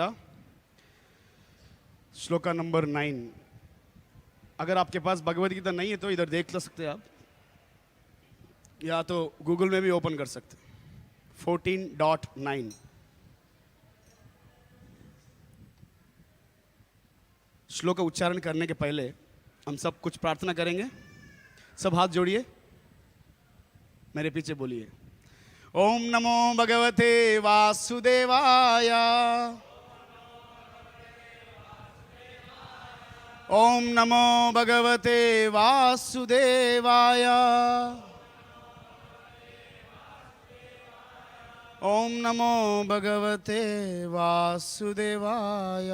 Gita shloka number 9। अगर आपके पास भगवद गीता नहीं है तो इधर देख सकते हैं आप, या तो गूगल में भी ओपन कर सकते हैं। 14.9। श्लोक का उच्चारण करने के पहले हम सब कुछ प्रार्थना करेंगे। सब हाथ जोड़िए, मेरे पीछे बोलिए। ओम नमो भगवते वासुदेवाय। ओम नमो भगवते वासुदेवाय। ओम नमो भगवते वासुदेवाय।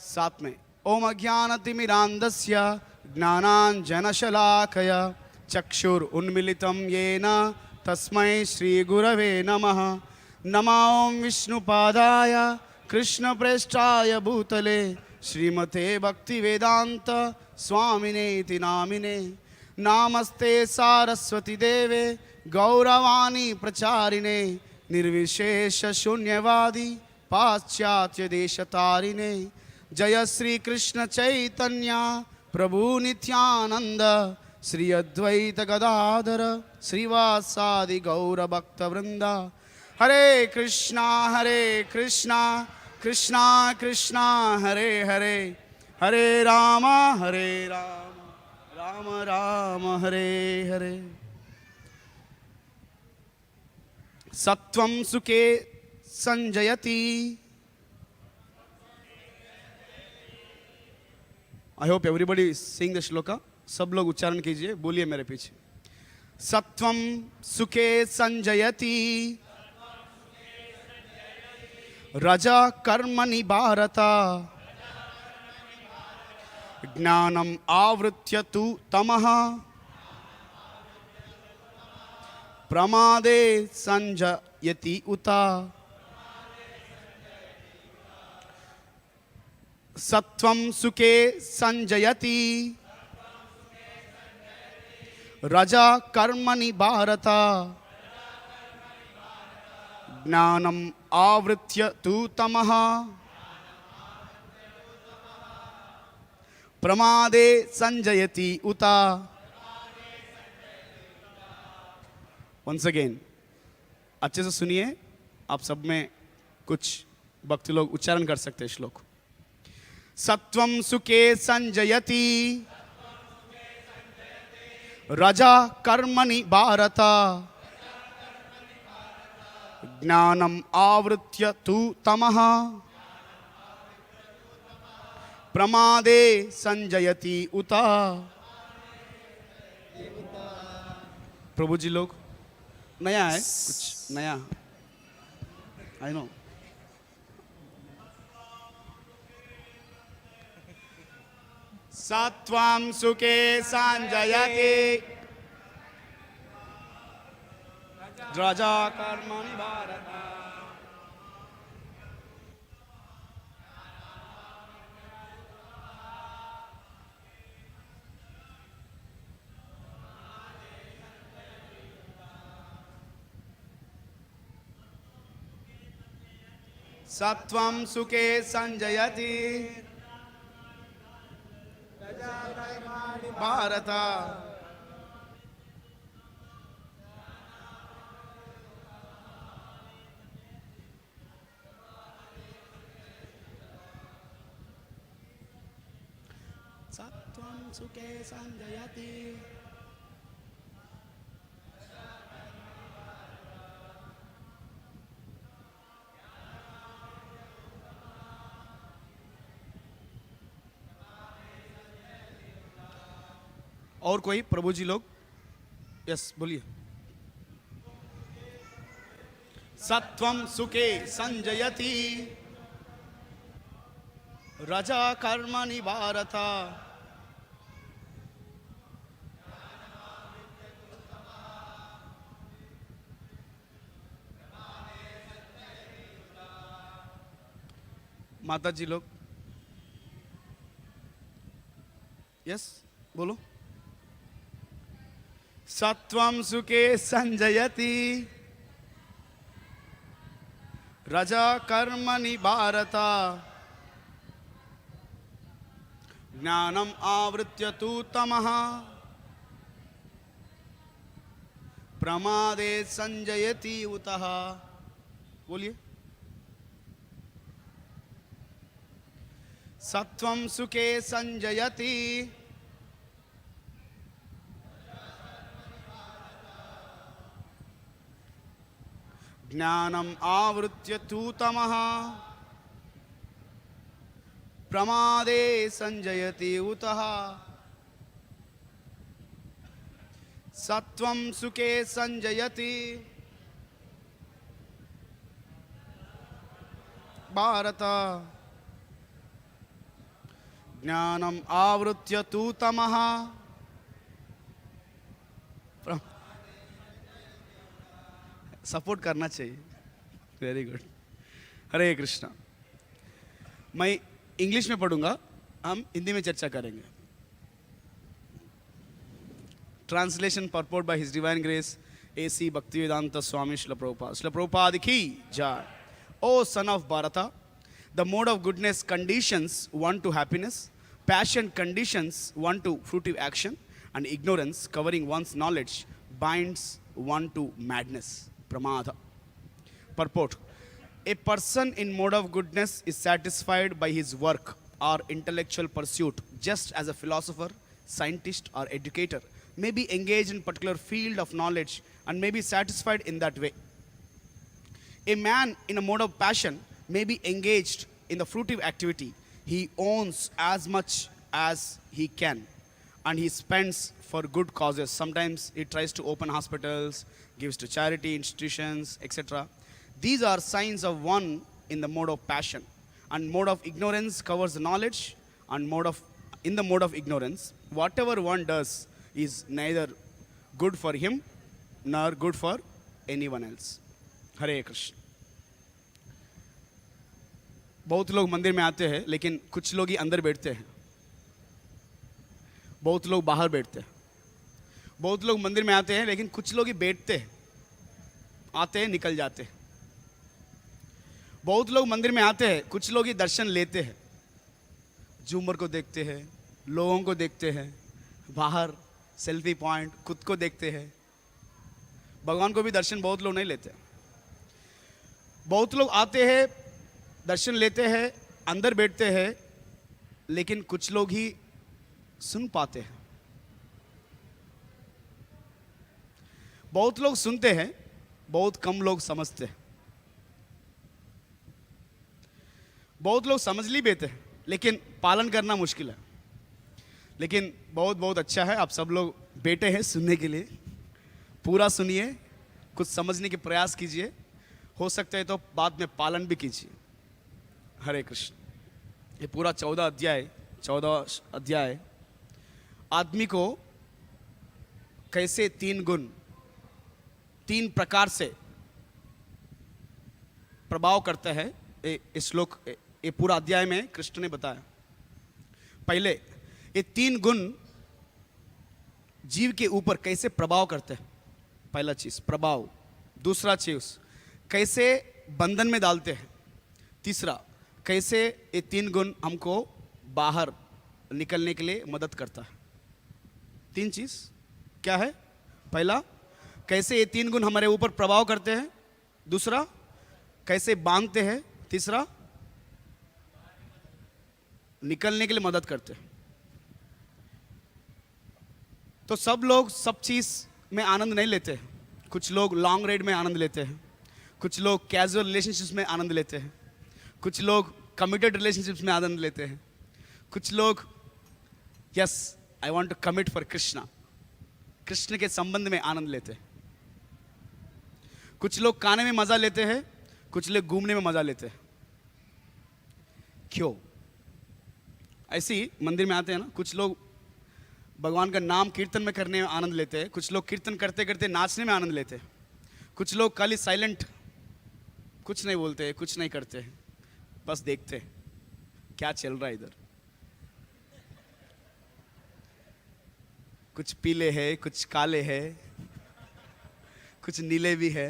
साथ में ओम अज्ञानतिमिरान्धस्य ज्ञानाञ्जनशलाकया चक्षुरुन्मीलितं येन तस्मै श्रीगुरवे नमः। नमो ओं विष्णुपादाय कृष्णप्रेष्ठाय भूतले श्रीमते भक्तिवेदान्त स्वामिनेति नामिने। नामस्ते सारस्वती देवे गौरवाणी प्रचारिणे निर्विशेष शून्यवादी पाश्चात्य देशतारिणे। जय श्री कृष्ण चैतन्य प्रभु नित्यानंद श्री अद्वैत गदाधर श्रीवासादि गौर भक्त वृंदा। हरे कृष्णा कृष्णा कृष्णा हरे हरे, हरे राम राम राम हरे हरे। सत्वं सुखे संजयति। I hope everybody sing the shloka. सब लोग उच्चारण कीजिए, बोलिए मेरे पीछे। सत्वं सुखे संजयति रजा कर्मणि भारत ज्ञानम आवृत्य तु तमः प्रमादे संजयति उत। सत्वं सुखे संजयति रजा कर्मणि भारत ज्ञानम आवृत्य तु तमः प्रमादे संजयति उत। वंस अगेन अच्छे से सुनिए। आप सब में कुछ भक्ति लोग उच्चारण कर सकते हैं श्लोक। सत्वं सुखे संजयति रजा कर्मणि भारत ज्ञानम आवृत्य तु तमः प्रमादे संजयति उत। प्रभु जी लोग नया है, कुछ नया। I know. सत्वं सुखे संजयति रजा कर्मणि भारत। सत्वं सुखे संजयति भारत सत्वं सुखे संजयति। और कोई प्रभु जी लोग? यस बोलिए। सत्वं सुखे संजयति रजा कर्मणि भारत माता जी लोग। यस बोलो। सत्वं सुखे संजयति रजा कर्मणि भारत ज्ञानम आवृत्य तु तमः प्रमादे संजयति उतः। बोलिए। सत्वं सुखे संजयति ज्ञानम आवृत्य तु तमः प्रमादे संजयति उतः। सत्वं सुखे संजयति भारत ज्ञानम आवृत्य तु तमः। सपोर्ट करना चाहिए। Very good. हरे कृष्णा। मैं इंग्लिश में पढ़ूंगा, हम हिंदी में चर्चा करेंगे। Translation purport by his divine grace AC Bhaktivedanta Swami Srila Prabhupada। Srila Prabhupada ki jai। O son of Bharata, the mode of goodness conditions one to happiness, passion conditions one to fruitive action, and ignorance covering one's knowledge binds one to madness, pramada। Purport: a person in mode of goodness is satisfied by his work or intellectual pursuit, just as a philosopher, scientist, or educator may be engaged in particular field of knowledge and may be satisfied in that way. A man in a mode of passion may be engaged in the fruitive activity. He owns as much as he can and he spends for good causes. Sometimes he tries to open hospitals, gives to charity institutions, etc. These are signs of one in the mode of passion. And mode of ignorance covers the knowledge, and in the mode of ignorance, whatever one does is neither good for him nor good for anyone else। हरे कृष्ण। बहुत लोग मंदिर में आते हैं लेकिन कुछ लोग ही अंदर बैठते हैं, बहुत लोग बाहर बैठते हैं। बहुत लोग मंदिर में आते हैं लेकिन कुछ लोग ही बैठते हैं, आते हैं निकल जाते हैं। बहुत लोग मंदिर में आते हैं, कुछ लोग ही दर्शन लेते हैं, झूमर को देखते हैं, लोगों को देखते हैं, बाहर सेल्फी पॉइंट, खुद को देखते हैं। भगवान को भी दर्शन बहुत लोग नहीं लेते। बहुत लोग आते हैं, दर्शन लेते हैं, अंदर बैठते हैं, लेकिन कुछ लोग ही सुन पाते हैं। बहुत लोग सुनते हैं, बहुत कम लोग समझते हैं। बहुत लोग समझ ली बेते हैं लेकिन पालन करना मुश्किल है। लेकिन बहुत बहुत अच्छा है, आप सब लोग बैठे हैं सुनने के लिए। पूरा सुनिए, कुछ समझने के प्रयास कीजिए, हो सकता है तो बाद में पालन भी कीजिए। हरे कृष्ण। ये पूरा 14 अध्याय आदमी को कैसे 3 गुण 3 प्रकार से प्रभाव करता है, इस श्लोक ये पूरा अध्याय में कृष्ण ने बताया। पहले ये 3 गुण जीव के ऊपर कैसे प्रभाव करते हैं। पहला चीज प्रभाव, दूसरा चीज कैसे बंधन में डालते हैं, तीसरा कैसे ये 3 गुण हमको बाहर निकलने के लिए मदद करता है। 3 चीज क्या है? पहला कैसे ये 3 गुण हमारे ऊपर प्रभाव करते हैं, दूसरा कैसे बांधते हैं, तीसरा निकलने के लिए मदद करते हैं। तो सब लोग सब चीज में आनंद नहीं लेते हैं। कुछ लोग लॉन्ग राइड में आनंद लेते हैं, कुछ लोग कैजुअल रिलेशनशिप्स में आनंद लेते हैं, कुछ लोग कमिटेड रिलेशनशिप्स में आनंद लेते हैं, कुछ लोग yes I want to commit for Krishna, Krishna के संबंध में आनंद लेते हैं। कुछ लोग खाने में मजा लेते हैं, कुछ लोग घूमने में मजा लेते हैं। क्यों? ऐसे ही मंदिर में आते हैं ना, कुछ लोग भगवान का नाम कीर्तन में करने में आनंद लेते हैं, कुछ लोग कीर्तन करते करते नाचने में आनंद लेते हैं, कुछ लोग खाली साइलेंट, कुछ नहीं बोलते हैं, कुछ नहीं करते हैं, बस देखते हैं क्या चल रहा है इधर। कुछ पीले हैं, कुछ काले हैं, कुछ नीले भी है।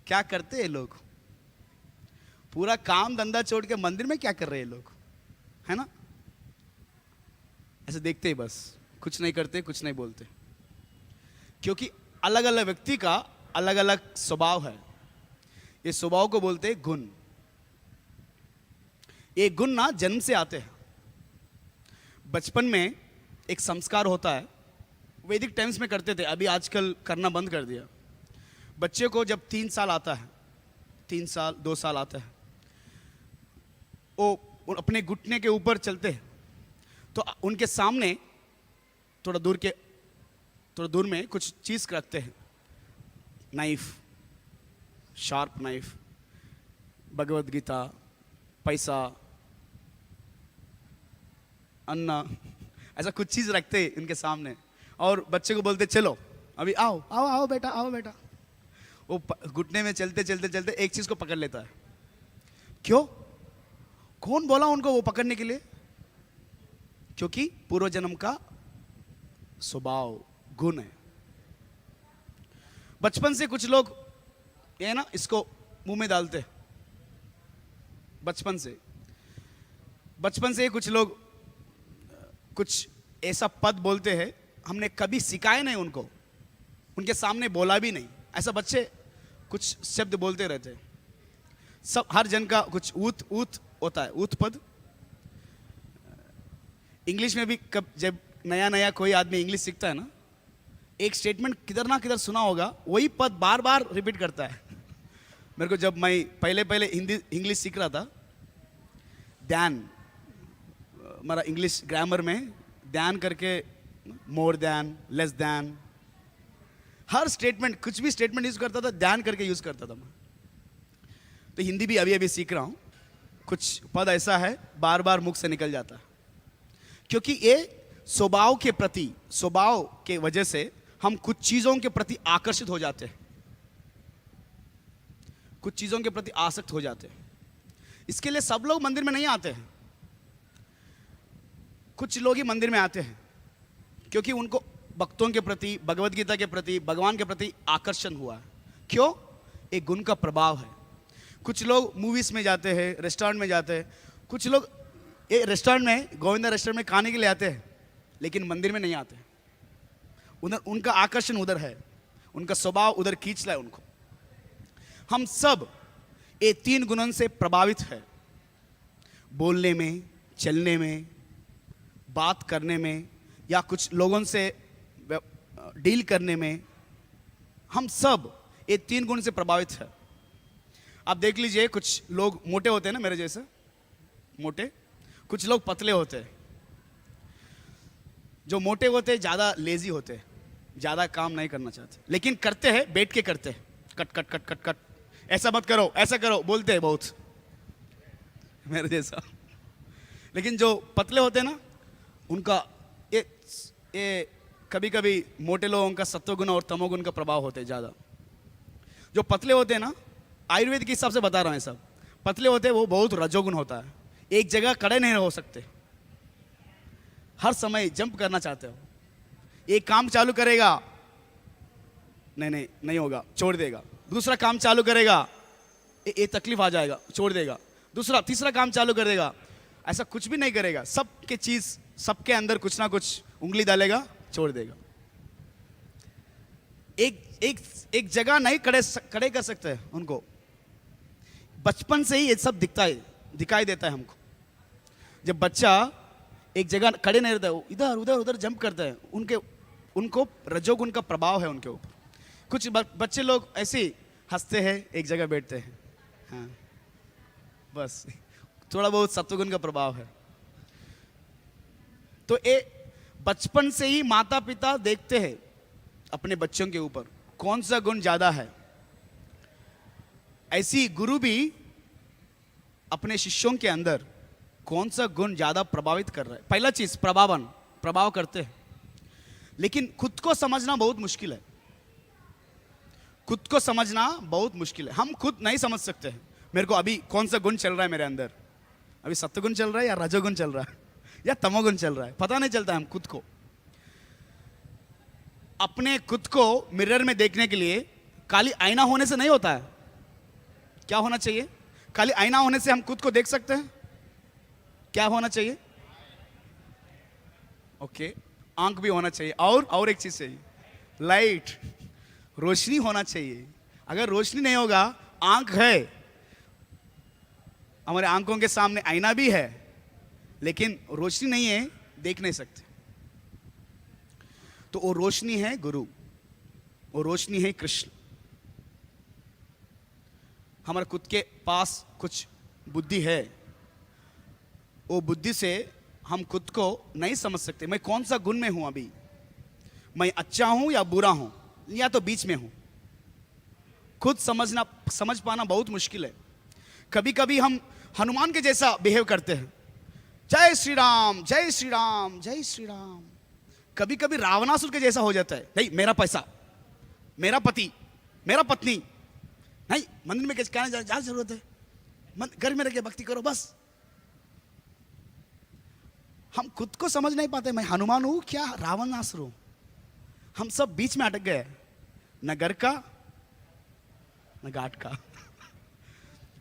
क्या करते हैं लोग? पूरा काम धंधा छोड़ के मंदिर में क्या कर रहे हैं लोग, है ना? ऐसे देखते ही बस, कुछ नहीं करते, कुछ नहीं बोलते, क्योंकि अलग अलग व्यक्ति का अलग अलग स्वभाव है। ये स्वभाव को बोलते हैं गुण। ये गुण ना जन्म से आते हैं। बचपन में एक संस्कार होता है, वैदिक टाइम्स में करते थे, अभी आजकल करना बंद कर दिया। बच्चे को जब 3 साल आता है, 3 साल 2 साल आता है, वो अपने घुटने के ऊपर चलते हैं, तो उनके सामने थोड़ा दूर में कुछ चीज रखते हैं, knife, sharp knife, Bhagavad Gita, पैसा, अन्ना, ऐसा कुछ चीज रखते हैं उनके सामने, और बच्चे को बोलते चलो अभी आओ आओ आओ बेटा, आओ बेटा। वो घुटने में चलते चलते चलते एक चीज को पकड़ लेता है। क्यों? कौन बोला उनको वो पकड़ने के लिए? क्योंकि पूर्व जन्म का स्वभाव, गुण है। बचपन से कुछ लोग ये ना इसको मुंह में डालते हैं। बचपन से कुछ लोग कुछ ऐसा पद बोलते हैं, हमने कभी सिखाए नहीं उनको, उनके सामने बोला भी नहीं। ऐसा बच्चे कुछ शब्द बोलते रहते हैं। सब हर जन का कुछ ऊत होता है, ऊत पद। इंग्लिश में भी जब नया कोई आदमी इंग्लिश सीखता है ना, एक स्टेटमेंट किधर ना किधर सुना होगा, वही पद बार बार रिपीट करता है। मेरे को जब मैं पहले हिंदी इंग्लिश सीख रहा था, ध्यान, हमारा इंग्लिश ग्रामर में ध्यान करके मोर देन, लेस देन, हर स्टेटमेंट, कुछ भी स्टेटमेंट यूज करता था ध्यान करके यूज करता था मैं। तो हिंदी भी अभी सीख रहा हूं। कुछ पद ऐसा है बार बार मुख से निकल जाता है, क्योंकि ये स्वभाव के प्रति, स्वभाव के वजह से हम कुछ चीजों के प्रति आकर्षित हो जाते हैं, कुछ चीजों के प्रति आसक्त हो जाते हैं। इसके लिए सब लोग मंदिर में नहीं आते हैं, कुछ लोग ही मंदिर में आते हैं, क्योंकि उनको भक्तों के प्रति, भगवत गीता के प्रति, भगवान के प्रति आकर्षण हुआ है। क्यों? एक गुण का प्रभाव है। कुछ लोग मूवीज में जाते हैं, रेस्टोरेंट में जाते हैं, कुछ लोग ये रेस्टोरेंट में, गोविंदा रेस्टोरेंट में खाने के लिए आते हैं, लेकिन मंदिर में नहीं आते। उधर उनका आकर्षण उधर है, उनका स्वभाव उधर खींच रहा है उनको। हम सब ये 3 गुणों से प्रभावित है, बोलने में, चलने में, बात करने में, या कुछ लोगों से डील करने में। हम सब ये 3 गुण से प्रभावित है। आप देख लीजिए, कुछ लोग मोटे होते हैं ना, मेरे जैसे मोटे, कुछ लोग पतले होते हैं। जो मोटे होते हैं ज्यादा लेजी होते हैं, ज्यादा काम नहीं करना चाहते, लेकिन करते हैं, बैठ के करते हैं, cut cut cut cut cut, ऐसा मत करो, ऐसा करो, बोलते हैं बहुत, मेरे जैसा। लेकिन जो पतले होते हैं ना, उनका ये कभी कभी मोटे लोगों का सत्वगुण और तमोगुण का प्रभाव होते हैं ज्यादा। जो पतले होते हैं ना, आयुर्वेद के हिसाब से बता रहा हूं, सब पतले होते हैं वो बहुत रजोगुण होता है, एक जगह खड़े नहीं हो सकते, हर समय जंप करना चाहते हो। एक काम चालू करेगा, नहीं होगा, छोड़ देगा। दूसरा काम चालू करेगा, ये तकलीफ आ जाएगा, छोड़ देगा। दूसरा तीसरा काम चालू कर देगा, ऐसा कुछ भी नहीं करेगा। सबके चीज, सबके अंदर कुछ ना कुछ उंगली डालेगा, छोड़ देगा। एक जगह नहीं खड़े कर सकते हैं उनको। बचपन से ही ये सब दिखाई देता है हमको। जब बच्चा एक जगह खड़े नहीं रहता है, इधर उधर उधर जंप करता है, उनको रजोगुण का प्रभाव है उनके ऊपर। कुछ बच्चे लोग ऐसे ही हंसते हैं, एक जगह बैठते हैं, हाँ, बस थोड़ा बहुत सत्वगुण का प्रभाव है। तो ये बचपन से ही माता पिता देखते हैं अपने बच्चों के ऊपर कौन सा गुण ज्यादा है। ऐसी गुरु भी अपने शिष्यों के अंदर कौन सा गुण ज्यादा प्रभावित कर रहा है। पहला चीज प्रभाव करते हैं, लेकिन खुद को समझना बहुत मुश्किल है। खुद को समझना बहुत मुश्किल है। हम खुद नहीं समझ सकते हैं मेरे को अभी कौन सा गुण चल रहा है मेरे अंदर, अभी सत्वगुण चल रहा है या रजोगुण चल रहा है या तमोगुण चल रहा है, पता नहीं चलता है। हम खुद को, अपने खुद को मिरर में देखने के लिए खाली आईना होने से नहीं होता है। क्या होना चाहिए? खाली आईना होने से हम खुद को देख सकते हैं? क्या होना चाहिए? ओके, आंख भी होना चाहिए, और एक चीज चाहिए, लाइट, रोशनी होना चाहिए। अगर रोशनी नहीं होगा, आंख है, हमारे आंखों के सामने आईना भी है, लेकिन रोशनी नहीं है, देख नहीं सकते। तो वो रोशनी है गुरु, वो रोशनी है कृष्ण। हमारे खुद के पास कुछ बुद्धि है, वो बुद्धि से हम खुद को नहीं समझ सकते। मैं कौन सा गुण में हूं अभी, मैं अच्छा हूं या बुरा हूं, या तो बीच में हूं। खुद समझ पाना बहुत मुश्किल है। कभी कभी हम हनुमान के जैसा बिहेव करते हैं, जय श्री राम जय श्री राम जय श्री राम। कभी कभी रावणासुर के जैसा हो जाता है, नहीं मेरा पैसा, मेरा पति, मेरा पत्नी, नहीं मंदिर में क्या जरूरत है, घर में रह के भक्ति करो बस। हम खुद को समझ नहीं पाते, मैं हनुमान हूं क्या रावणासुर हूं। हम सब बीच में अटक गए, न घर का न घाट का।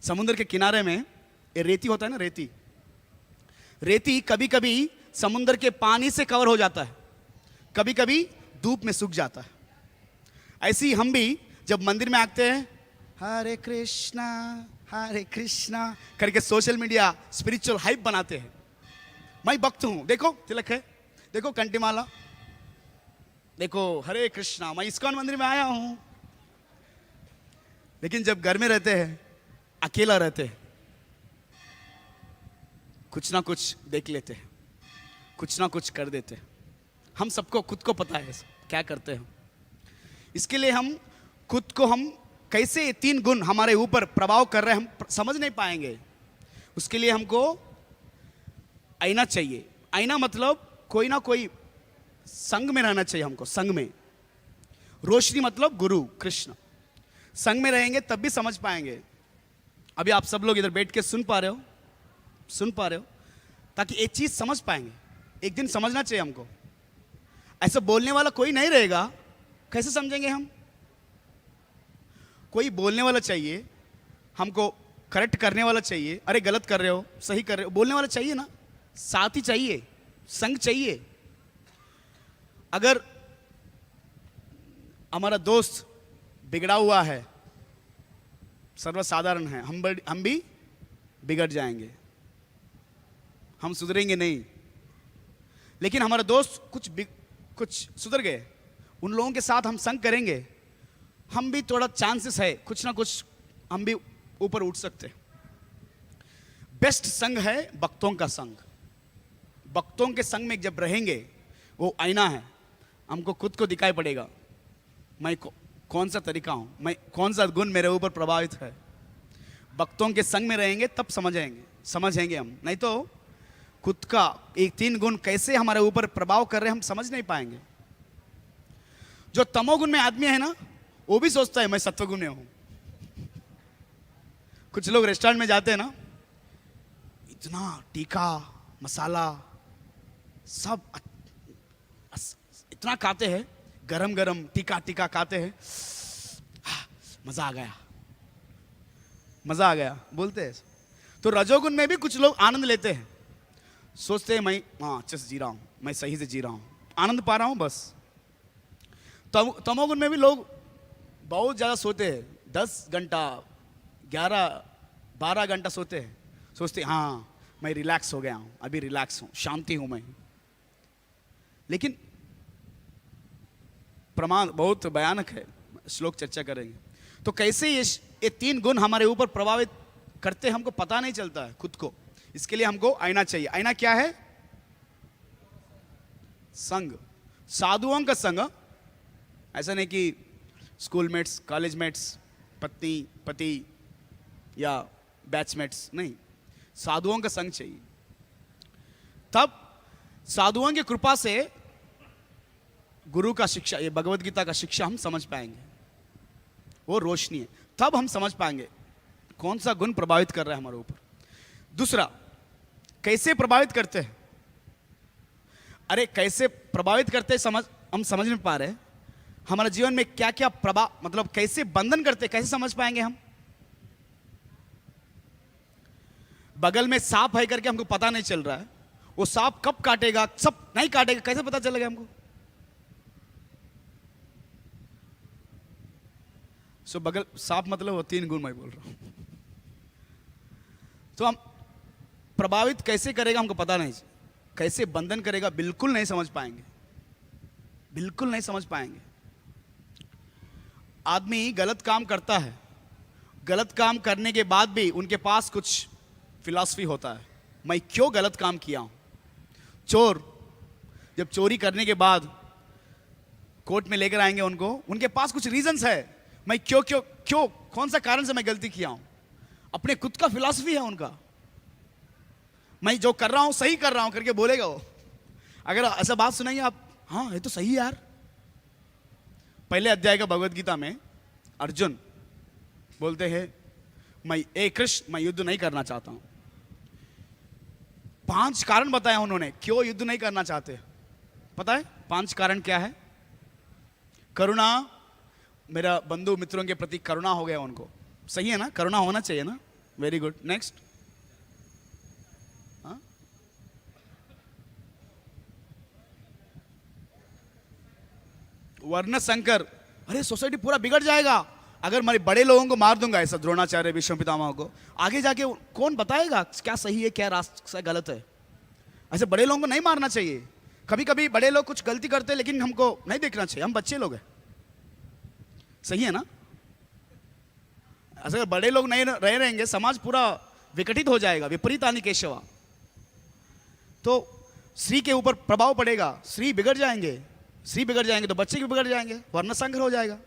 समुद्र के किनारे में ये रेती होता है ना, रेती कभी कभी समुद्र के पानी से कवर हो जाता है, कभी कभी धूप में सूख जाता है। ऐसे ही हम भी जब मंदिर में आते हैं, हरे कृष्णा करके सोशल मीडिया स्पिरिचुअल हाइप बनाते हैं। मैं भक्त हूं, देखो तिलक है, देखो कंठीमाला, देखो हरे कृष्णा, मैं इस्कॉन मंदिर में आया हूं। लेकिन जब घर में रहते हैं, अकेला रहते हैं, कुछ ना कुछ देख लेते हैं, कुछ ना कुछ कर देते हैं। हम सबको खुद को पता है क्या करते हैं। इसके लिए हम खुद को, हम कैसे ये 3 गुण हमारे ऊपर प्रभाव कर रहे हैं, हम समझ नहीं पाएंगे। उसके लिए हमको आईना चाहिए। आईना मतलब कोई ना कोई संग में रहना चाहिए हमको, संग में। रोशनी मतलब गुरु कृष्ण, संग में रहेंगे तब भी समझ पाएंगे। अभी आप सब लोग इधर बैठ के सुन पा रहे हो, ताकि एक चीज समझ पाएंगे। एक दिन समझना चाहिए हमको। ऐसा बोलने वाला कोई नहीं रहेगा, कैसे समझेंगे हम? कोई बोलने वाला चाहिए, हमको करेक्ट करने वाला चाहिए, अरे गलत कर रहे हो, सही कर रहे हो, बोलने वाला चाहिए ना, साथी चाहिए, संग चाहिए। अगर हमारा दोस्त बिगड़ा हुआ है, सर्वसाधारण है, हम भी बिगड़ जाएंगे, हम सुधरेंगे नहीं। लेकिन हमारा दोस्त कुछ सुधर गए, उन लोगों के साथ हम संग करेंगे, हम भी थोड़ा चांसेस है, कुछ ना कुछ हम भी ऊपर उठ सकते। बेस्ट संग है भक्तों का संग। भक्तों के संग में जब रहेंगे, वो आईना है, हमको खुद को दिखाई पड़ेगा, मैं कौन सा तरीका हूं, मैं कौन सा गुण मेरे ऊपर प्रभावित है। भक्तों के संग में रहेंगे तब समझेंगे हम, नहीं तो खुद का एक 3 गुण कैसे हमारे ऊपर प्रभाव कर रहे हैं हम समझ नहीं पाएंगे। जो तमोगुण में आदमी है ना, वो भी सोचता है मैं सत्वगुण में हूं। कुछ लोग रेस्टोरेंट में जाते हैं ना, इतना तीखा मसाला सब इतना खाते हैं, गरम गरम तीखा खाते हैं, मजा आ गया बोलते हैं। तो रजोगुण में भी कुछ लोग आनंद लेते हैं, सोचते हैं मैं अच्छे से जी रहा हूं, मैं सही से जी रहा हूं, आनंद पा रहा हूं बस। तमोगुण में भी लोग बहुत ज्यादा सोते हैं, 10 घंटा 11-12 घंटा सोते हैं, सोचते हैं हाँ मैं रिलैक्स हो गया हूं, अभी रिलैक्स हूं, शांति हूं मैं। लेकिन प्रमाण बहुत भयानक है, श्लोक चर्चा करेंगे। तो कैसे ये 3 गुण हमारे ऊपर प्रभावित करते हमको पता नहीं चलता है खुद को। इसके लिए हमको आईना चाहिए। आईना क्या है? संग, साधुओं का संग। ऐसा नहीं कि स्कूलमेट्स, कॉलेजमेट्स, पत्नी पति या बैचमेट्स, नहीं, साधुओं का संग चाहिए। तब साधुओं की कृपा से गुरु का शिक्षा, ये भगवत गीता का शिक्षा हम समझ पाएंगे, वो रोशनी है। तब हम समझ पाएंगे कौन सा गुण प्रभावित कर रहा है हमारे ऊपर। दूसरा, कैसे प्रभावित करते हैं? अरे कैसे प्रभावित करते हम समझ नहीं पा रहे। हमारे जीवन में क्या क्या प्रभाव, मतलब कैसे बंधन करते, कैसे समझ पाएंगे हम? बगल में सांप है करके हमको पता नहीं चल रहा है, वो सांप कब काटेगा, सब नहीं काटेगा, कैसे पता चलेगा हमको? सो बगल सांप मतलब वो 3 गुण मैं बोल रहा हूं। तो हम प्रभावित कैसे करेगा हमको पता नहीं, कैसे बंधन करेगा बिल्कुल नहीं समझ पाएंगे, बिल्कुल नहीं समझ पाएंगे। आदमी गलत काम करता है, गलत काम करने के बाद भी उनके पास कुछ फिलॉसफी होता है, मैं क्यों गलत काम किया हूं। चोर जब चोरी करने के बाद कोर्ट में लेकर आएंगे उनको, उनके पास कुछ रीजंस है, मैं क्यों क्यों क्यों कौन सा कारण से मैं गलती किया हूं, अपने खुद का फिलॉसफी है उनका, मैं जो कर रहा हूं सही कर रहा हूं करके बोलेगा वो। अगर ऐसा बात सुनाइए आप, हाँ ये तो सही यार। पहले अध्याय का भगवद गीता में अर्जुन बोलते हैं मैं कृष्ण मैं युद्ध नहीं करना चाहता हूं। 5 कारण बताया उन्होंने क्यों युद्ध नहीं करना चाहते, पता है 5 कारण क्या है? करुणा, मेरा बंधु मित्रों के प्रति करुणा हो गया उनको, सही है ना, करुणा होना चाहिए ना, वेरी गुड। नेक्स्ट, वर्ण संकर, अरे सोसाइटी पूरा बिगड़ जाएगा अगर मैं बड़े लोगों को मार दूंगा, ऐसा द्रोणाचार्य भीष्म पितामह को, आगे जाके कौन बताएगा क्या सही है क्या रास्ता गलत है। ऐसे बड़े लोगों को नहीं मारना चाहिए। कभी कभी बड़े लोग कुछ गलती करते हैं लेकिन हमको नहीं देखना चाहिए, हम बच्चे लोग हैं, सही है ना। ऐसे अगर बड़े लोग नहीं रहेंगे समाज पूरा विकटित हो जाएगा, विपरीत आनी केशवा, तो स्त्री के ऊपर प्रभाव पड़ेगा, स्त्री बिगड़ जाएंगे, स्त्री बिगड़ जाएंगे तो बच्चे भी बिगड़ जाएंगे, वर्ण संकर हो जाएगा।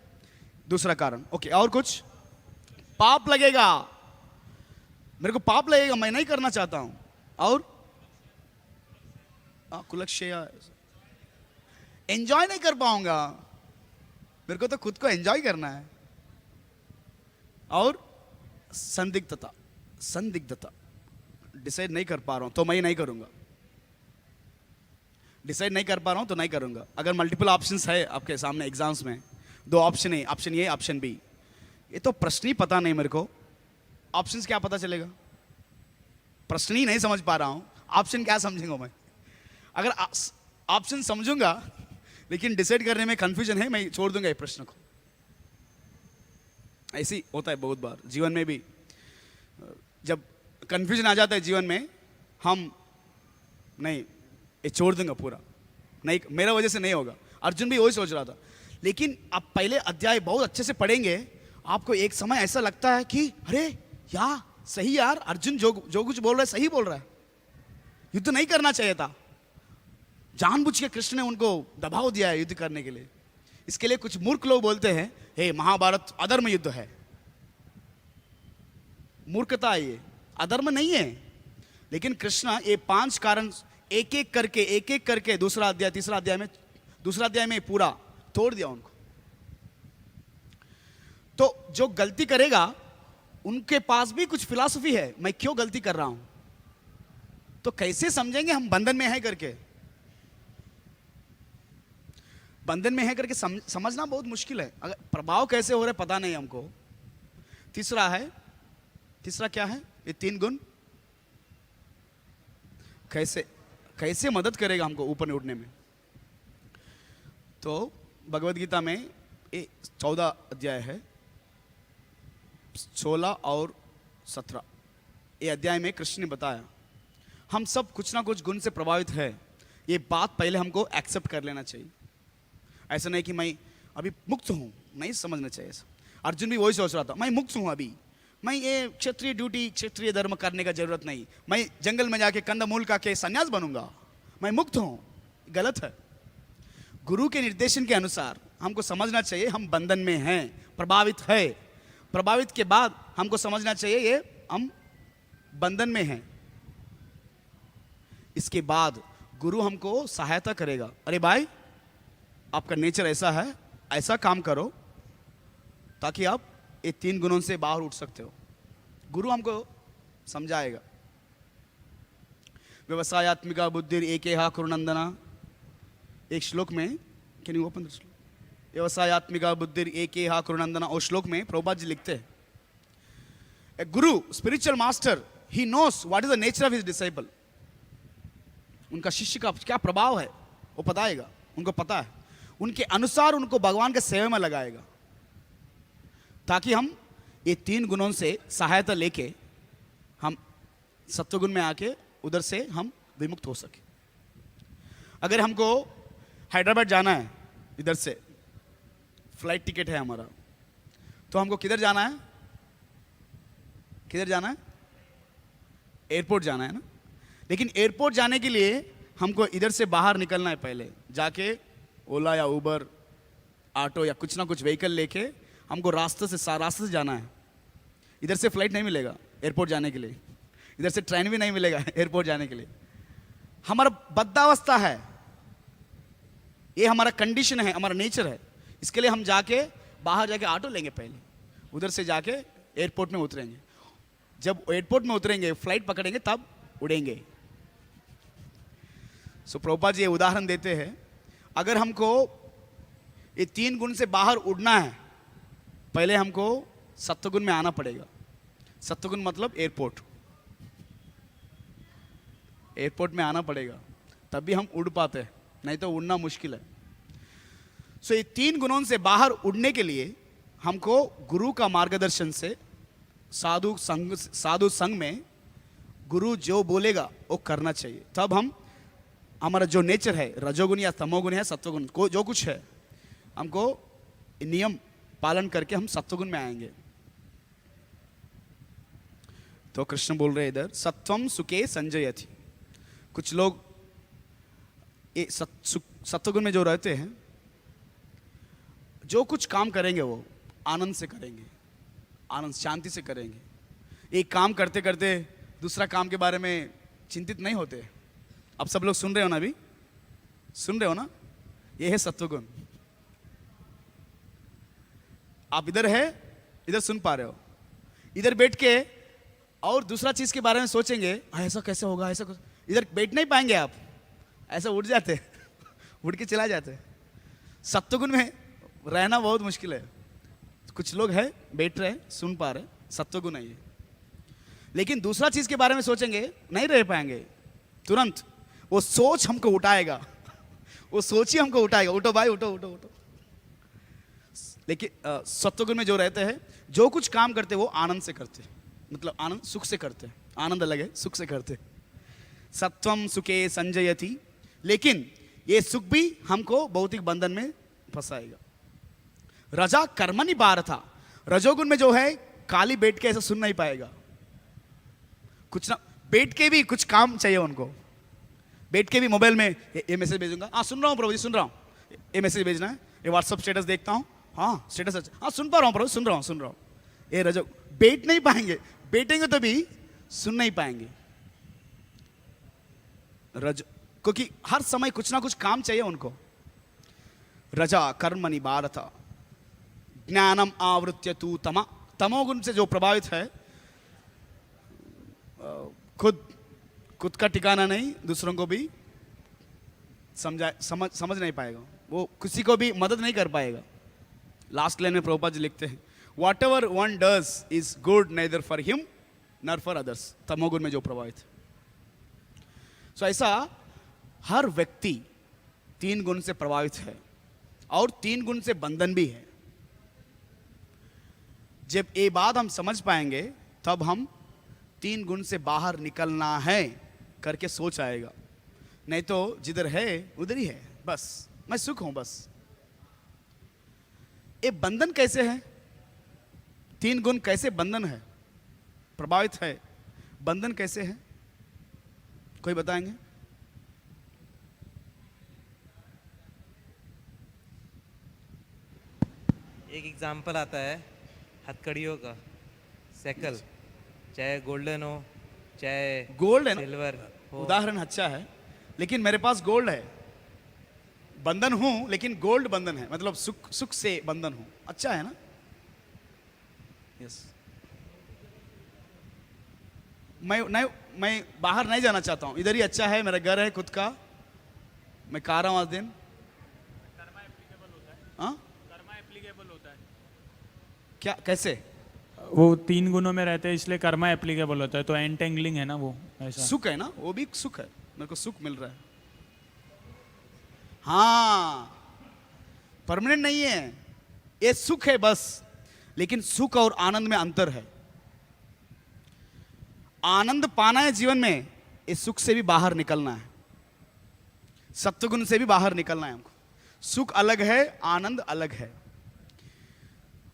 दूसरा कारण, ओके, और कुछ? पाप लगेगा, मेरे को पाप लगेगा, मैं नहीं करना चाहता हूं। और कुलक्षय, एंजॉय नहीं कर पाऊंगा, मेरे को तो खुद को एंजॉय करना है। और संदिग्धता, संदिग्धता, डिसाइड नहीं कर पा रहा हूं तो मैं नहीं करूंगा, डिसाइड नहीं कर पा रहा हूं तो नहीं करूंगा। अगर मल्टीपल ऑप्शंस है आपके सामने एग्जाम्स में, 2 ऑप्शन है, ऑप्शन ए ऑप्शन बी, ये तो प्रश्न ही पता नहीं मेरे को, ऑप्शंस क्या पता चलेगा? प्रश्न ही नहीं समझ पा रहा हूं, ऑप्शन क्या समझूंगा मैं? अगर ऑप्शन समझूंगा लेकिन डिसाइड करने में कंफ्यूजन है, मैं छोड़ दूंगा ये प्रश्न को। ऐसी होता है बहुत बार जीवन में भी, जब कंफ्यूजन आ जाता है जीवन में, हम नहीं ये छोड़ दूंगा पूरा, नहीं मेरा वजह से नहीं होगा। अर्जुन भी वही सोच रहा था। लेकिन आप पहले अध्याय बहुत अच्छे से पढ़ेंगे, आपको एक समय ऐसा लगता है कि अरे यार सही यार, अर्जुन जो कुछ बोल रहा है सही बोल रहा है, युद्ध नहीं करना चाहिए था, जानबूझ के कृष्ण ने उनको दबाव दिया है युद्ध करने के लिए। इसके लिए कुछ मूर्ख लोग बोलते हैं हे महाभारत अधर्म युद्ध है, मूर्खता है ये, अधर्म नहीं है। लेकिन कृष्ण ये 5 कारण एक एक करके दूसरा अध्याय तीसरा अध्याय में पूरा तोड़ दिया उनको। तो जो गलती करेगा उनके पास भी कुछ फिलॉसफी है, मैं क्यों गलती कर रहा हूं, तो कैसे समझेंगे हम बंधन में है करके? बंधन में है करके समझना बहुत मुश्किल है। अगर प्रभाव कैसे हो रहे पता नहीं हमको। तीसरा क्या है? ये 3 गुण कैसे मदद करेगा हमको ऊपर उठने में? तो भगवद गीता में ये 14 अध्याय है, 16 और 17 ये अध्याय में कृष्ण ने बताया हम सब कुछ ना कुछ गुण से प्रभावित है। ये बात पहले हमको एक्सेप्ट कर लेना चाहिए। ऐसा नहीं कि मैं अभी मुक्त हूं, नहीं समझना चाहिए ऐसा। अर्जुन भी वही सोच रहा था, मैं मुक्त हूं अभी, मैं ये क्षत्रिय ड्यूटी क्षत्रिय धर्म करने का जरूरत नहीं, मैं जंगल में जाके कंदमूल का के सन्यास बनूंगा, मैं मुक्त हूं। गलत है। गुरु के निर्देशन के अनुसार हमको समझना चाहिए हम बंधन में हैं, प्रभावित है। प्रभावित के बाद हमको समझना चाहिए ये हम बंधन में हैं। इसके बाद गुरु हमको सहायता करेगा, अरे भाई आपका नेचर ऐसा है, ऐसा काम करो ताकि आप ये 3 गुणों से बाहर उठ सकते हो। गुरु हमको समझाएगा। व्यवसायत्मिका बुद्धि एकेहा कुरुनंदना, एक श्लोक में, कैन यू ओपन द श्लोक? व्यवसायत्मिका बुद्धि एकेहा कुरुनंदना, और श्लोक में प्रभुपाद जी लिखते हैं ए गुरु spiritual master he knows what is the nature of his disciple. उनका शिष्य का क्या प्रभाव है वो बताएगा, उनको पता है, उनके अनुसार उनको भगवान के सेवा में लगाएगा, ताकि हम ये 3 गुणों से सहायता लेके हम सत्वगुण में आके उधर से हम विमुक्त हो सके। अगर हमको हैदराबाद जाना है, इधर से फ्लाइट टिकट है हमारा, तो हमको किधर जाना है? किधर जाना है? एयरपोर्ट जाना है ना। लेकिन एयरपोर्ट जाने के लिए हमको इधर से बाहर निकलना है, पहले जाके ओला या उबर ऑटो या कुछ ना कुछ व्हीकल लेके हमको रास्ते से जाना है। इधर से फ्लाइट नहीं मिलेगा एयरपोर्ट जाने के लिए, इधर से ट्रेन भी नहीं मिलेगा एयरपोर्ट जाने के लिए। हमारा बद्धावस्था है, ये हमारा कंडीशन है, हमारा नेचर है। इसके लिए हम जाके बाहर जाके ऑटो लेंगे, पहले उधर से जाके एयरपोर्ट में उतरेंगे। जब एयरपोर्ट में उतरेंगे, फ्लाइट पकड़ेंगे, तब उड़ेंगे। सो प्रभुपाद जी ये उदाहरण देते हैं, अगर हमको ये 3 गुण से बाहर उड़ना है, पहले हमको सत्वगुण में आना पड़ेगा। सत्वगुण मतलब एयरपोर्ट, एयरपोर्ट में आना पड़ेगा, तब भी हम उड़ पाते हैं, नहीं तो उड़ना मुश्किल है। सो ये 3 गुणों से बाहर उड़ने के लिए हमको गुरु का मार्गदर्शन से, साधु संग में गुरु जो बोलेगा वो करना चाहिए। तब हम हमारा जो नेचर है, रजोगुण या तमोगुण है, सत्वगुण को जो कुछ है, हमको नियम पालन करके हम सत्वगुण में आएंगे। तो कृष्ण बोल रहे हैं इधर, सत्वम सुखे संजयति। कुछ लोग ये सत्वगुण में जो रहते हैं, जो कुछ काम करेंगे वो आनंद से करेंगे, आनंद शांति से करेंगे। एक काम करते करते दूसरा काम के बारे में चिंतित नहीं होते। अब सब लोग सुन रहे हो ना? अभी सुन रहे हो ना? ये है सत्वगुण। आप इधर है, इधर सुन पा रहे हो, इधर बैठ के और दूसरा चीज के बारे में सोचेंगे, ऐसा कैसे होगा, ऐसा इधर बैठ नहीं पाएंगे आप, ऐसा उठ जाते उठ के चला जाते। सत्वगुण में रहना बहुत मुश्किल है। कुछ लोग हैं बैठ रहे, सुन पा रहे, सत्वगुण है ये। लेकिन दूसरा चीज के बारे में सोचेंगे, नहीं रह पाएंगे। तुरंत वो सोच हमको उठाएगा, वो सोच ही हमको उठाएगा, उठो भाई उठो उठो उठो। लेकिन सत्वगुण में जो रहते हैं, जो कुछ काम करते वो आनंद से करते, मतलब आनंद सुख से करते। आनंद अलग है, सुख से करते। सत्वम सुखे संजयति। लेकिन ये सुख भी हमको भौतिक बंधन में फंसाएगा। रजा कर्मणि भारता। रजोगुण में जो है, खाली बैठ के ऐसा सुन नहीं पाएगा, कुछ ना बैठ के भी कुछ काम चाहिए उनको। बैठ के भी मोबाइल में ये मैसेज भेजूंगा, हाँ सुन रहा हूँ प्रभु जी, सुन रहा हूँ, ये मैसेज भेजना है, ये व्हाट्सअप स्टेटस देखता हूँ, हाँ स्टेटस अच्छा, हाँ सुन पा रहा हूँ प्रभु, सुन रहा हूँ सुन रहा हूँ। ये रजो बैठ नहीं पाएंगे, बैठेंगे तो भी सुन नहीं पाएंगे। रज क्योंकि हर समय कुछ ना कुछ काम चाहिए उनको। रजा कर्मणि भारता ज्ञानम आवृत्य तू तमा। तमोगुण से जो प्रभावित है, खुद का ठिकाना नहीं, दूसरों को भी समझ नहीं पाएगा, वो किसी को भी मदद नहीं कर पाएगा। लास्ट लाइन में प्रभुपाद जी लिखते हैं, whatever one does is good neither for him nor for others. तमोगुण में जो प्रभावित है। सो ऐसा हर व्यक्ति 3 गुण से प्रभावित है, और 3 गुण से बंधन भी है। जब ये बात हम समझ पाएंगे, तब हम 3 गुण से बाहर निकलना है करके सोच आएगा। नहीं तो जिधर है उधर ही है, बस मैं सुख हूं बस। ये बंधन कैसे है? 3 गुण कैसे बंधन है, प्रभावित है? बंधन कैसे है, कोई बताएंगे? एक एग्जाम्पल आता है हथकड़ियों का, सेकल, चाहे गोल्डन हो चाहे गोल्ड है ना, सिल्वर हो। उदाहरण अच्छा है, लेकिन मेरे पास गोल्ड है, बंधन हूं, लेकिन गोल्ड बंधन है, मतलब सुख से बंधन हूं। अच्छा है ना? यस। मैं बाहर नहीं जाना चाहता हूं, इधर ही अच्छा है, मेरा घर है खुद का, मैं खा रहा हूं आज दिन। कर्मा एप्लीकेबल होता है। हाँ, कर्मा एप्लीकेबल होता है। क्या कैसे? वो 3 गुणों में रहते हैं इसलिए कर्मा एप्लीकेबल होता है, तो एंटेंगलिंग है ना वो ऐसा। सुख है ना, वो भी सुख है, मेरे को सुख मिल रहा है। हाँ, परमानेंट नहीं है, ये सुख है बस। लेकिन सुख और आनंद में अंतर है। आनंद पाना है जीवन में, इस सुख से भी बाहर निकलना है, सत्वगुण से भी बाहर निकलना है हमको। सुख अलग है, आनंद अलग है।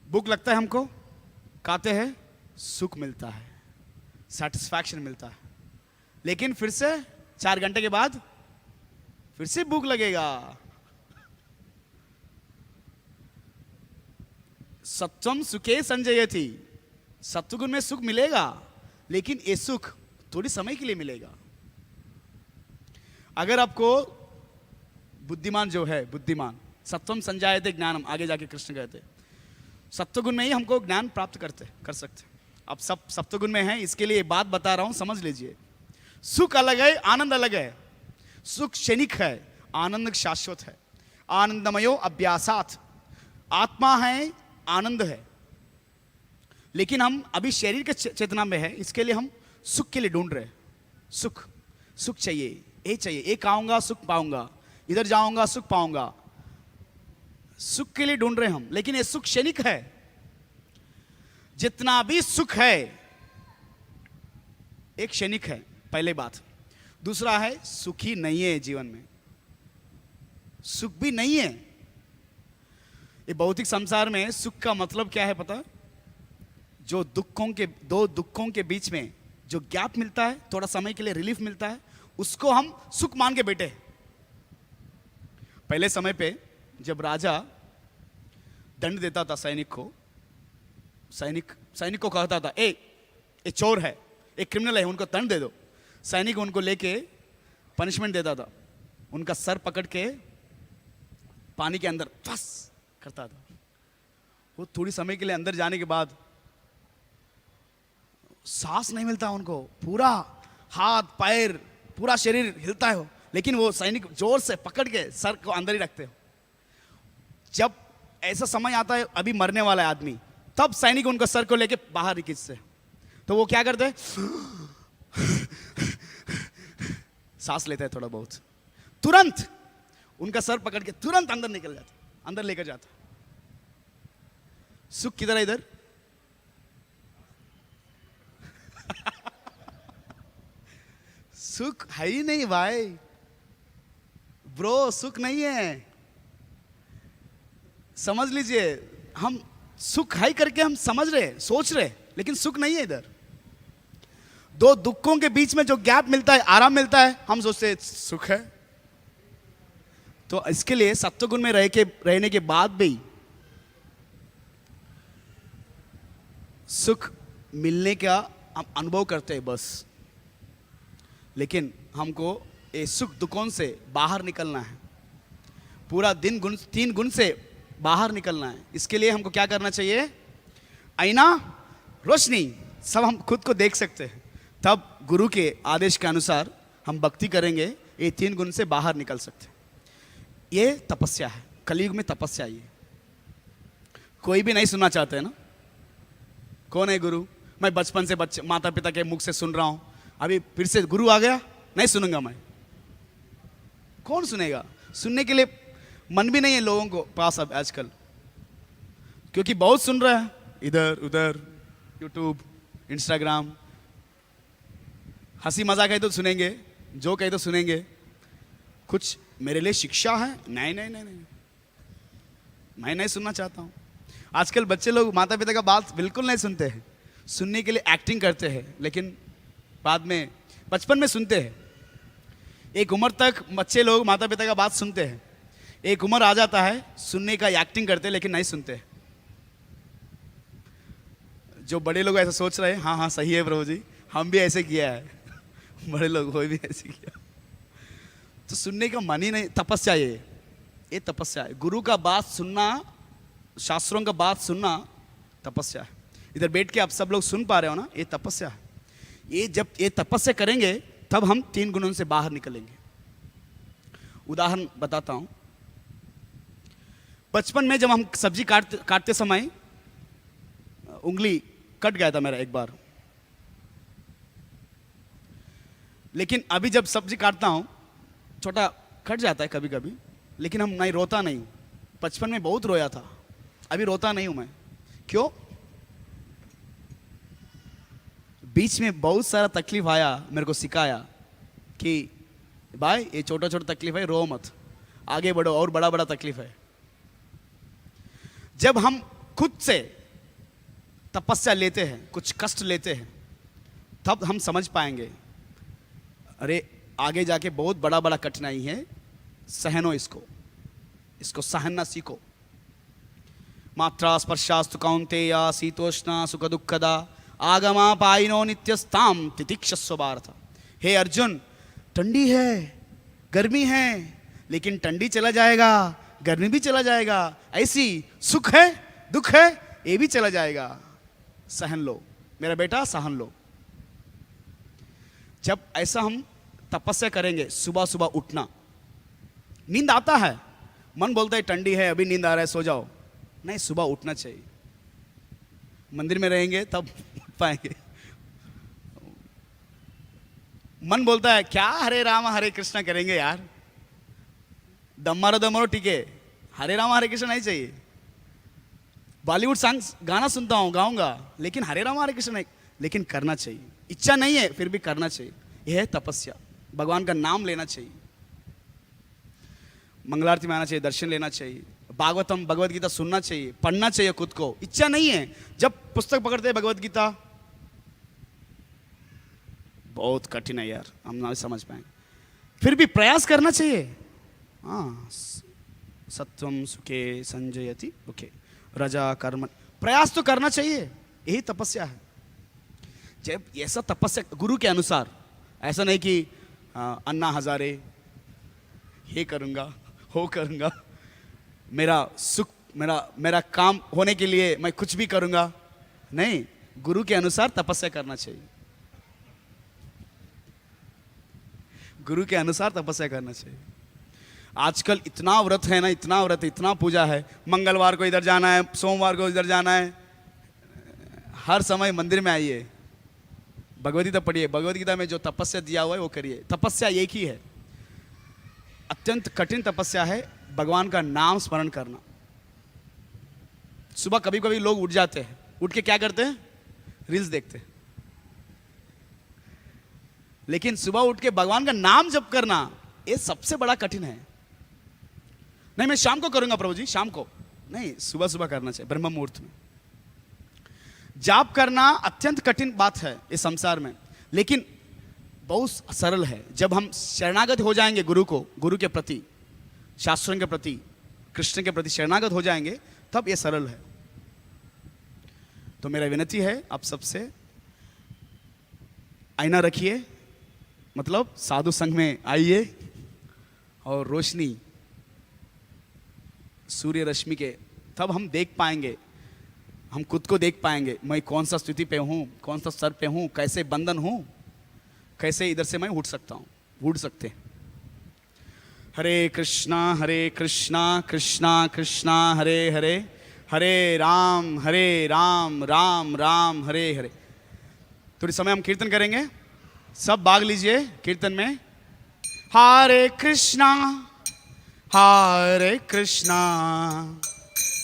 भूख लगता है हमको, खाते हैं, सुख मिलता है, सेटिस्फैक्शन मिलता है। लेकिन फिर से 4 घंटे के बाद फिर से भूख लगेगा। सत्वम सुखे संजयति, सत्वगुण में सुख मिलेगा, लेकिन ये सुख थोड़ी समय के लिए मिलेगा। अगर आपको बुद्धिमान जो है, बुद्धिमान सत्वम संजायते ज्ञानम, आगे जाके कृष्ण कहते, सत्वगुण में ही हमको ज्ञान प्राप्त कर सकते। अब सब सत्वगुण में है, इसके लिए बात बता रहा हूं, समझ लीजिए। सुख अलग है, आनंद अलग है। सुख क्षणिक है, आनंद शाश्वत है। आनंदमयो अभ्यासात, आत्मा है, आनंद है। लेकिन हम अभी शरीर के चेतना में है, इसके लिए हम सुख के लिए ढूंढ रहे हैं। सुख सुख चाहिए, ये चाहिए, ये खाऊंगा सुख पाऊंगा, इधर जाऊंगा सुख पाऊंगा, सुख के लिए ढूंढ रहे हैं हम। लेकिन ये सुख क्षणिक है। जितना भी सुख है एक क्षणिक है, पहले बात। दूसरा है, सुखी नहीं है जीवन में, सुख भी नहीं है। ये भौतिक संसार में सुख का मतलब क्या है पता? जो दो दुखों के बीच में जो गैप मिलता है, थोड़ा समय के लिए रिलीफ मिलता है, उसको हम सुख मान के बैठे। पहले समय पे जब राजा दंड देता था सैनिक को, सैनिक को कहता था, ए चोर है, एक क्रिमिनल है, उनको दंड दे दो। सैनिक उनको लेके पनिशमेंट देता था, उनका सर पकड़ के पानी के अंदर फंस करता था। वो थोड़ी समय के लिए अंदर जाने के बाद सांस नहीं मिलता उनको, पूरा हाथ पैर पूरा शरीर हिलता है, लेकिन वो सैनिक जोर से पकड़ के सर को अंदर ही रखते हो। जब ऐसा समय आता है, अभी मरने वाला है आदमी, तब सैनिक उनका सर को लेके बाहर खींचते, तो वो क्या करते हैं, सांस लेते हैं थोड़ा बहुत, तुरंत उनका सर पकड़ के तुरंत अंदर निकल जाता, अंदर लेकर जाता। सुख किधर है इधर? सुख है ही नहीं भाई, ब्रो, सुख नहीं है। समझ लीजिए, हम सुख है करके हम समझ रहे, सोच रहे, लेकिन सुख नहीं है इधर। दो दुखों के बीच में जो गैप मिलता है, आराम मिलता है, हम सोचते हैं सुख है। तो इसके लिए सत्वगुण में रहने के बाद भी सुख मिलने का हम अनुभव करते हैं बस। लेकिन हमको ये सुख दुखों से बाहर निकलना है, पूरा दिन 3 गुण से बाहर निकलना है। इसके लिए हमको क्या करना चाहिए? आईना, रोशनी, सब हम खुद को देख सकते हैं, तब गुरु के आदेश के अनुसार हम भक्ति करेंगे, ये 3 गुण से बाहर निकल सकते हैं। ये तपस्या है, कलयुग में तपस्या। ये कोई भी नहीं सुनना चाहते हैं ना। कौन है गुरु? मैं बचपन से बच्चे माता पिता के मुख से सुन रहा हूं, अभी फिर से गुरु आ गया, नहीं सुनूंगा मैं। कौन सुनेगा? सुनने के लिए मन भी नहीं है लोगों को पास अब आजकल, क्योंकि बहुत सुन रहा है इधर उधर, यूट्यूब, इंस्टाग्राम। हंसी मजाक है तो सुनेंगे, जोक है तो सुनेंगे, कुछ मेरे लिए शिक्षा है, नहीं नहीं नहीं नहीं, मैं नहीं सुनना चाहता हूं। आजकल बच्चे लोग माता पिता का बात बिल्कुल नहीं सुनते हैं, सुनने के लिए एक्टिंग करते हैं, लेकिन बाद में बचपन में सुनते हैं। एक उम्र तक बच्चे लोग माता पिता का बात सुनते हैं, एक उम्र आ जाता है सुनने का, एक्टिंग करते हैं लेकिन नहीं सुनते। जो बड़े लोग ऐसा सोच रहे हैं, हाँ हाँ सही है प्रभु जी, हम भी ऐसे किया है, बड़े लोग वो भी ऐसे किया, तो सुनने का मन ही नहीं। तपस्या, ये तपस्या है। गुरु का बात सुनना, शास्त्रों का बात सुनना तपस्या है। इधर बैठ के आप सब लोग सुन पा रहे हो ना, ये तपस्या है। ये जब ये तपस्या करेंगे तब हम 3 गुणों से बाहर निकलेंगे। उदाहरण बताता हूं। बचपन में जब हम सब्जी काटते समय उंगली कट गया था मेरा एक बार, लेकिन अभी जब सब्जी काटता हूं छोटा कट जाता है कभी कभी, लेकिन हम नहीं रोता नहीं हूं। बचपन में बहुत रोया था, अभी रोता नहीं हूं मैं। क्यों? बीच में बहुत सारा तकलीफ आया, मेरे को सिखाया कि भाई ये छोटा छोटा तकलीफ है, रो मत, आगे बढ़ो, और बड़ा बड़ा तकलीफ है। जब हम खुद से तपस्या लेते हैं, कुछ कष्ट लेते हैं, तब हम समझ पाएंगे अरे आगे जाके बहुत बड़ा बड़ा कठिनाई है, सहनो इसको सहना सीखो। मात्रा स्पर्शास्तु कौन्तेय शीतोष्ण सुख दुखदा आगमा पाइनो नित्यस्ताम तितिक्षस्व भारत। हे अर्जुन, ठंडी है, गर्मी है, लेकिन ठंडी चला जाएगा, गर्मी भी चला जाएगा, ऐसी सुख है दुख है ये भी चला जाएगा, सहन लो मेरा बेटा, सहन लो। जब ऐसा हम तपस्या करेंगे, सुबह सुबह उठना, नींद आता है, मन बोलता है ठंडी है अभी नींद आ रहा है सो जाओ, नहीं, सुबह उठना चाहिए। मंदिर में रहेंगे तब उठ पाएंगे। मन बोलता है क्या हरे राम हरे कृष्णा करेंगे यार, दम मारो ठीक है, हरे राम हरे कृष्ण नहीं चाहिए। बॉलीवुड सॉन्ग्स गाना सुनता हूं, गाऊंगा, लेकिन हरे राम हरे कृष्ण नहीं, लेकिन करना चाहिए। इच्छा नहीं है फिर भी करना चाहिए, यह है तपस्या। भगवान का नाम लेना चाहिए, मंगलारती में आना चाहिए, दर्शन लेना चाहिए, भागवतम भगवत गीता सुनना चाहिए, पढ़ना चाहिए खुद को। इच्छा नहीं है, जब पुस्तक पकड़ते हैं भगवत गीता, बहुत कठिन है यार, हम ना समझ पाएंगे, फिर भी प्रयास करना चाहिए। हाँ, सत्वम सुखे संजयति, ओके, रजा कर्म, प्रयास तो करना चाहिए, यही तपस्या है। जब ऐसा तपस्या गुरु के अनुसार, ऐसा नहीं कि अन्ना हजारे ये करूंगा हो करूंगा, मेरा सुख मेरा काम होने के लिए मैं कुछ भी करूंगा, नहीं, गुरु के अनुसार तपस्या करना चाहिए, गुरु के अनुसार तपस्या करना चाहिए। आजकल इतना व्रत है ना, इतना व्रत, इतना पूजा है, मंगलवार को इधर जाना है, सोमवार को इधर जाना है, हर समय मंदिर में आइए, भगवद गीता पढ़िए, भगवद गीता में जो तपस्या दिया हुआ है वो करिए। तपस्या एक ही है, अत्यंत कठिन तपस्या है, भगवान का नाम स्मरण करना। सुबह कभी कभी लोग उठ जाते हैं, उठ के क्या करते हैं, रील्स देखते हैं, लेकिन सुबह उठ के भगवान का नाम जप करना ये सबसे बड़ा कठिन है। नहीं मैं शाम को करूंगा प्रभु जी, शाम को नहीं, सुबह सुबह करना चाहिए, ब्रह्म मुहूर्त में। जाप करना अत्यंत कठिन बात है इस संसार में, लेकिन बहुत सरल है। जब हम शरणागत हो जाएंगे गुरु को, गुरु के प्रति, शास्त्रों के प्रति, कृष्ण के प्रति शरणागत हो जाएंगे, तब ये सरल है। तो मेरा विनती है आप सबसे, आईना रखिए, मतलब साधु संघ में आइए, और रोशनी सूर्य रश्मि के, तब हम देख पाएंगे, हम खुद को देख पाएंगे, मैं कौन सा स्थिति पे हूँ, कौन सा स्तर पे हूँ, कैसे बंधन हूँ, कैसे इधर से मैं उठ सकता हूँ, उठ सकते हैं। हरे कृष्णा कृष्णा कृष्णा हरे हरे, हरे राम राम राम हरे हरे। थोड़ी समय हम कीर्तन करेंगे, सब भाग लीजिए कीर्तन में। हरे कृष्णा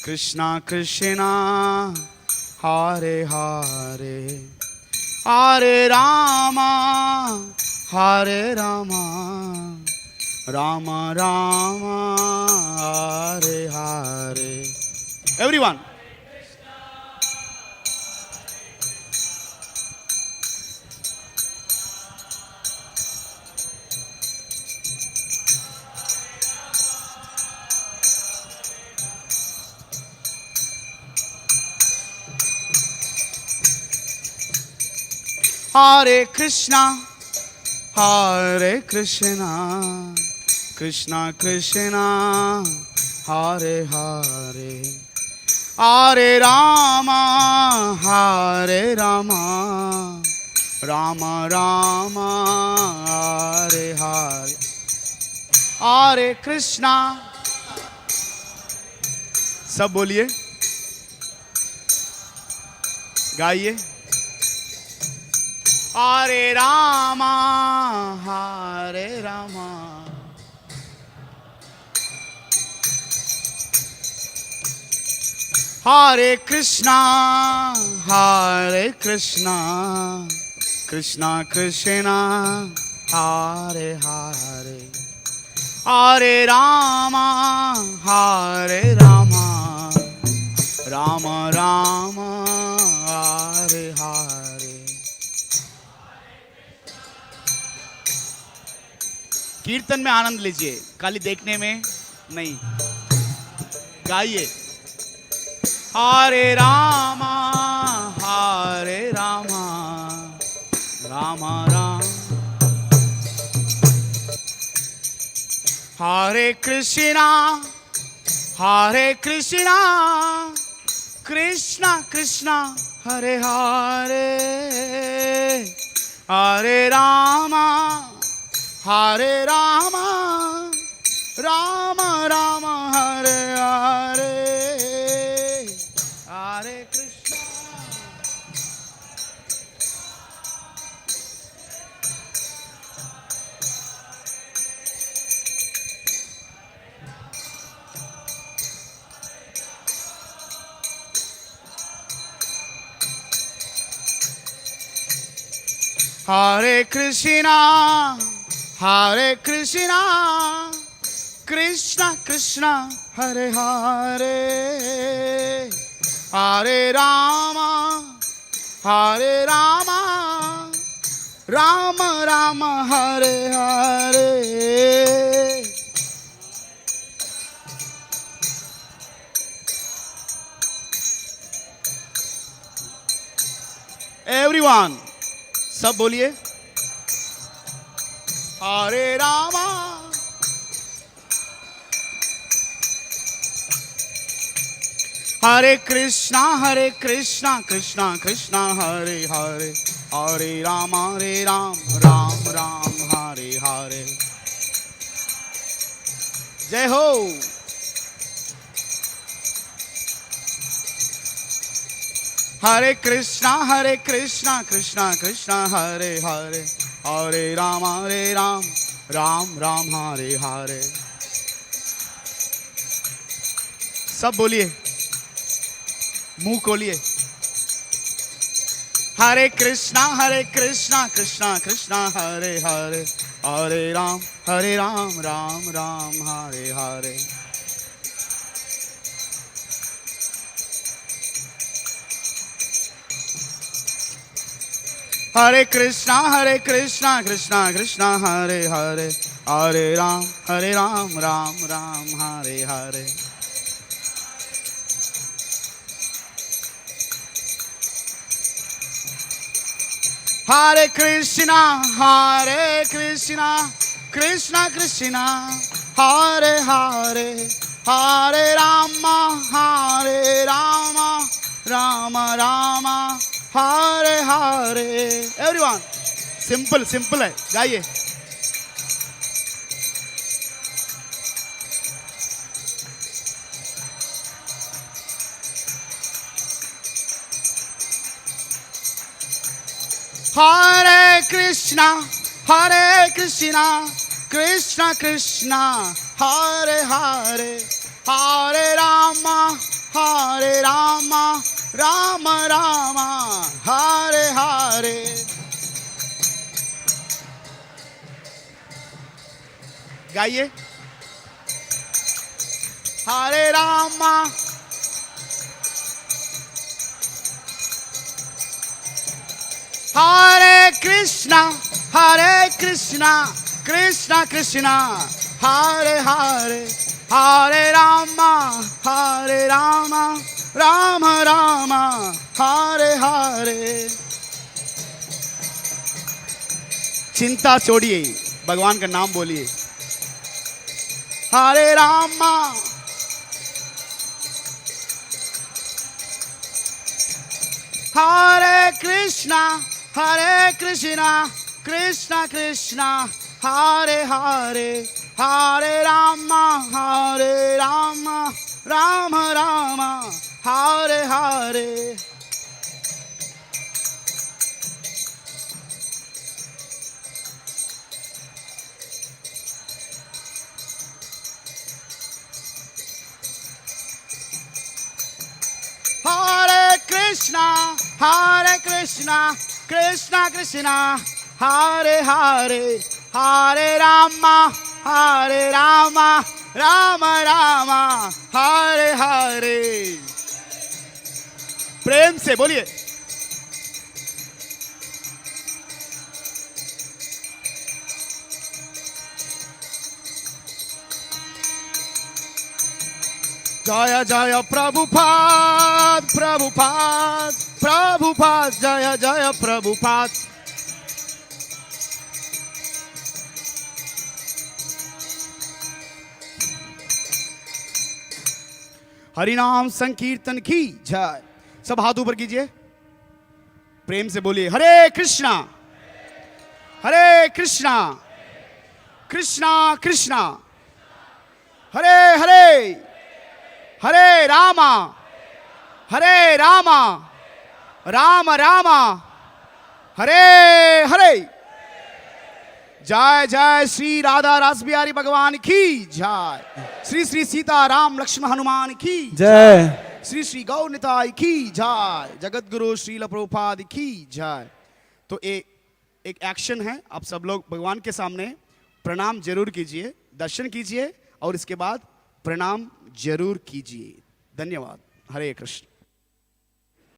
कृष्णा कृष्णा हरे हरे, हरे राम राम राम हरे हरे। एवरीवन, हरे कृष्णा कृष्णा कृष्णा हरे हरे, हरे राम राम राम हरे हरे, हरे कृष्णा। सब बोलिए, गाइए। हरे रामा हरे रामा हरे कृष्णा कृष्णा कृष्णा हरे हरे हरे रामा राम राम हरे हरे। कीर्तन में आनंद लीजिए, खाली देखने में नहीं, गाइए। हरे रामा राम राम हरे कृष्णा कृष्णा कृष्णा हरे हरे हरे रामा राम राम हरे हरे हरे कृष्णा। हरे कृष्णा कृष्णा कृष्णा हरे हरे हरे रामा राम राम हरे हरे। एवरीवन सब बोलिए। हरे रामा हरे कृष्णा कृष्णा कृष्णा हरे हरे हरे राम राम राम हरे हरे। जय हो। हरे कृष्णा कृष्णा कृष्णा हरे हरे हरे राम राम राम हरे हरे। सब बोलिए, मुंह खोलिए। हरे कृष्णा कृष्णा कृष्णा हरे हरे हरे राम राम राम हरे हरे। हरे कृष्णा कृष्णा कृष्णा हरे हरे हरे राम राम राम हरे हरे। हरे कृष्णा कृष्णा कृष्णा हरे हरे हरे राम राम राम हरे हरे। एवरीवन सिंपल है, गाइए। हरे कृष्णा कृष्णा कृष्णा हरे हरे हरे राम राम राम हरे हरे। गाइए। हरे राम हरे कृष्णा कृष्णा कृष्णा हरे हरे हरे राम राम राम हरे हरे। चिंता छोड़िए, भगवान का नाम बोलिए। हरे राम हरे कृष्णा कृष्णा कृष्णा हरे हरे हरे राम राम राम हरे हरे। कृष्णा कृष्णा कृष्णा हरे हरे हरे रामा राम राम हरे हरे। प्रेम से बोलिए। जय जय प्रभुपाद प्रभुपाद प्रभुपाद जय जय प्रभुपाद। हरिनाम संकीर्तन की जय। सब हाथ ऊपर कीजिए, प्रेम से बोलिए हरे कृष्णा कृष्णा कृष्णा हरे हरे हरे रामा राम राम हरे हरे। जय जय श्री राधा रास बिहारी भगवान की जय। श्री श्री सीता राम लक्ष्मण हनुमान की जय। श्री श्री गौर निताई की जय। जगत गुरु श्रील प्रभुपाद की जय। तो एक एक्शन है, आप सब लोग भगवान के सामने प्रणाम जरूर कीजिए, दर्शन कीजिए और इसके बाद प्रणाम जरूर कीजिए। धन्यवाद। हरे कृष्ण।